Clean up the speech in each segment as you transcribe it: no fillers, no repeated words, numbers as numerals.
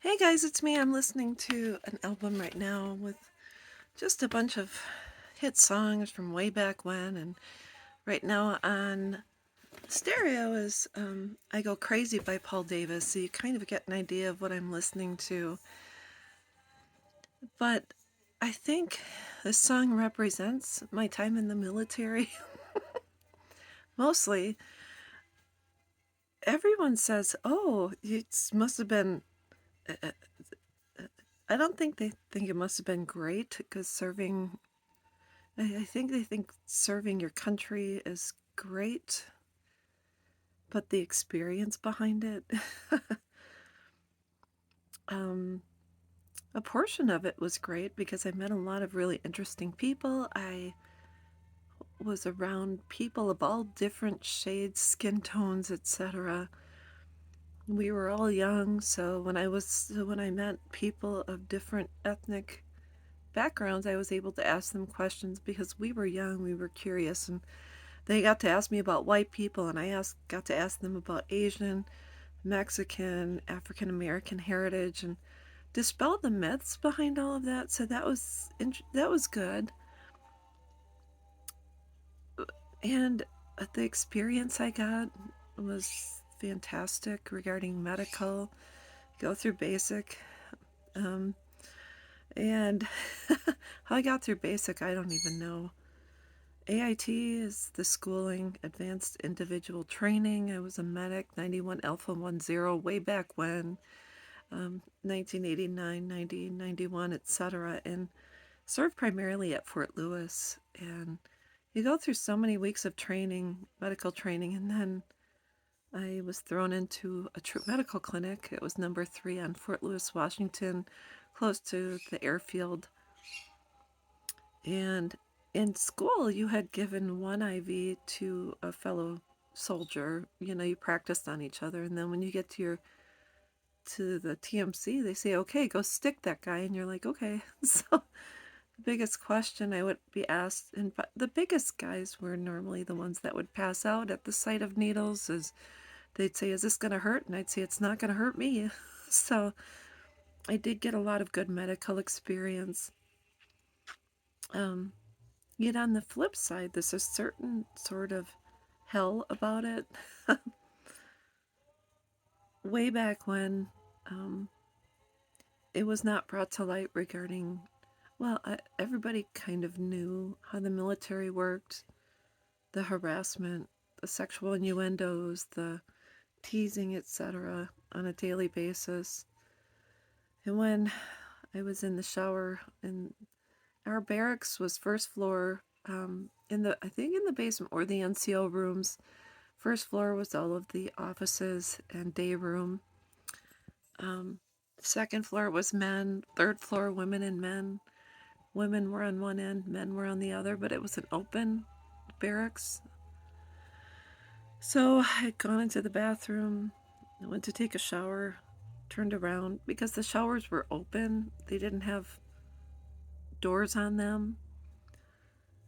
Hey guys, it's me. I'm listening to an album right now with just a bunch of hit songs from way back when. And right now on stereo is I Go Crazy by Paul Davis. So you kind of get an idea of what I'm listening to. But I think this song represents my time in the military. Mostly, everyone says, oh, it must have been. uh, uh, I don't think they think it must have been great because I think they think serving your country is great, but the experience behind it, um, a portion of it was great because I met a lot of really interesting people. I was around people of all different shades, skin tones, etc. We were all young, so when I met people of different ethnic backgrounds, I was able to ask them questions because we were young, we were curious, and they got to ask me about white people, and got to ask them about Asian, Mexican, African American heritage, and dispel the myths behind all of that. So that was good, and the experience I got was fantastic regarding medical. Go through basic, um, and how I got through basic, I don't even know. AIT is the schooling, Advanced Individual Training. I was a medic, 91 Alpha 10, way back when, 1989, 90, 91, etc. And served primarily at Fort Lewis. And you go through so many weeks of training, medical training, and then I was thrown into a troop medical clinic. It was number 3 on Fort Lewis, Washington, close to the airfield. And in school, you had given one IV to a fellow soldier. You know, you practiced on each other, and then when you get to the TMC, they say, "Okay, go stick that guy," and you're like, "Okay." So the biggest question I would be asked, and the biggest guys were normally the ones that would pass out at the sight of needles. Is they'd say, "Is this going to hurt?" And I'd say, "It's not going to hurt me." So I did get a lot of good medical experience. Um, Yet on the flip side, there's a certain sort of hell about it. Way back when, um, it was not brought to light regarding, well, everybody kind of knew how the military worked, the harassment, the sexual innuendos, the teasing, etc., on a daily basis. And when I was in the shower, and our barracks was first floor, in the I think in the basement or the NCO rooms. First floor was all of the offices and day room. Um, Second floor was men. Third floor, women and men. Women were on one end, men were on the other, but it was an open barracks. So I had gone into the bathroom. I went to take a shower, turned around because the showers were open. They didn't have doors on them.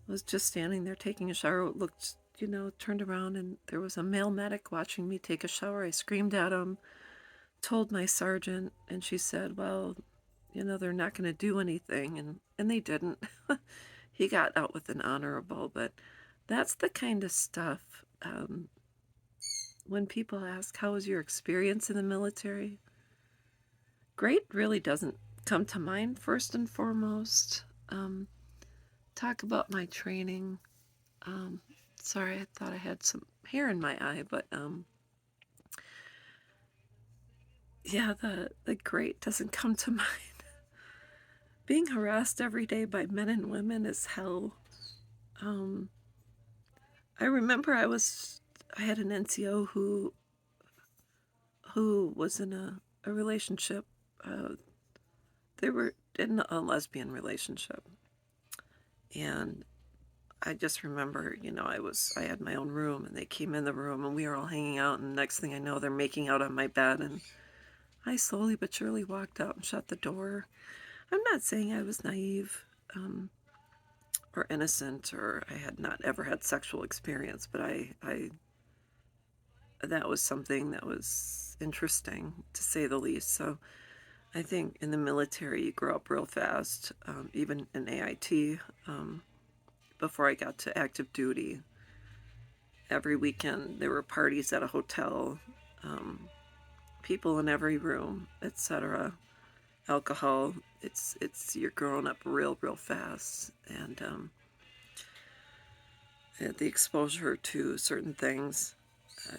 I was just standing there taking a shower. Looked, turned around, and there was a male medic watching me take a shower. I screamed at him, told my sergeant, and she said, "Well, they're not going to do anything," and they didn't. He got out with an honorable, but that's the kind of stuff. When people ask, "How was your experience in the military?" Great really doesn't come to mind first and foremost. Um, talk about my training. Um, Sorry, I thought I had some hair in my eye, but yeah, the great doesn't come to mind. Being harassed every day by men and women is hell. Um, I remember I had an NCO who was in a relationship. They were in a lesbian relationship, and I just remember, I had my own room, and they came in the room, and we were all hanging out, and next thing I know, they're making out on my bed, and I slowly but surely walked out and shut the door. I'm not saying I was naive, or innocent, or I had not ever had sexual experience, but I that was something that was interesting, to say the least. So I think in the military you grow up real fast, even in AIT. Before I got to active duty, every weekend there were parties at a hotel, um, people in every room, etc. Alcohol. It's you're growing up real fast, and the exposure to certain things.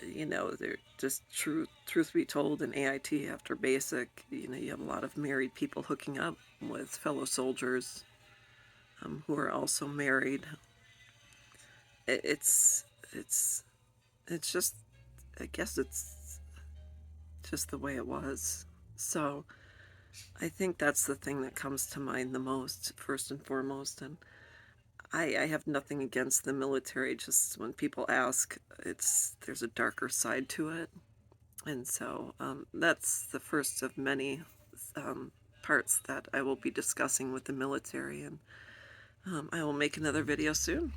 They're just truth be told, in AIT after basic, you have a lot of married people hooking up with fellow soldiers, who are also married. It, it's it's just, I guess it's just the way it was. So I think that's the thing that comes to mind the most, first and foremost. And I have nothing against the military. Just when people ask, there's a darker side to it. And so that's the first of many um, parts that I will be discussing with the military. And I will make another video soon.